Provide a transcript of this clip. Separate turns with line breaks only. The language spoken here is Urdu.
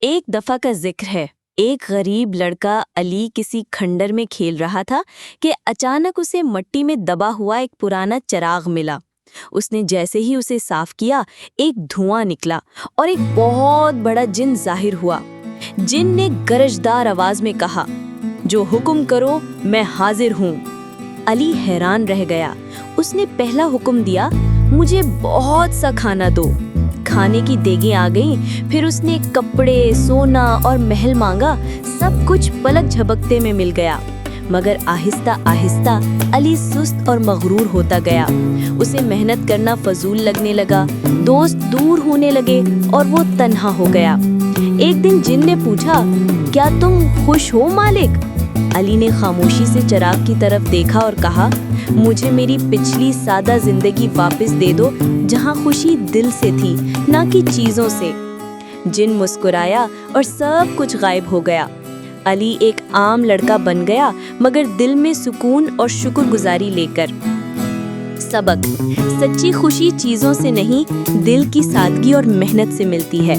ایک دفعہ کا ذکر ہے، ایک غریب لڑکا علی کسی کھنڈر میں کھیل رہا تھا کہ اچانک اسے مٹی میں دبا ہوا ایک پرانا چراغ ملا۔ اس نے جیسے ہی اسے صاف کیا، ایک دھواں نکلا اور ایک بہت بڑا جن ظاہر ہوا۔ جن نے گرجدار آواز میں کہا، جو حکم کرو میں حاضر ہوں۔ علی حیران رہ گیا۔ اس نے پہلا حکم دیا، مجھے بہت سا کھانا دو۔ کھانے کی دیگیں آ گئیں، پھر اس نے کپڑے، سونا اور محل مانگا۔ سب کچھ پلک جھپکتے میں مل گیا، مگر آہستہ آہستہ علی سست اور مغرور ہوتا گیا۔ اسے محنت کرنا فضول لگنے لگا، دوست دور ہونے لگے اور وہ تنہا ہو گیا۔ ایک دن جن نے پوچھا، کیا تم خوش ہو مالک؟ علی نے خاموشی سے چراغ کی طرف دیکھا اور کہا، مجھے میری پچھلی سادہ زندگی واپس دے دو، جہاں خوشی دل سے تھی، نہ کہ چیزوں سے۔ جن مسکرایا اور سب کچھ غائب ہو گیا۔ علی ایک عام لڑکا بن گیا، مگر دل میں سکون اور شکر گزاری لے کر۔ سبق: سچی خوشی چیزوں سے نہیں، دل کی سادگی اور محنت سے ملتی ہے۔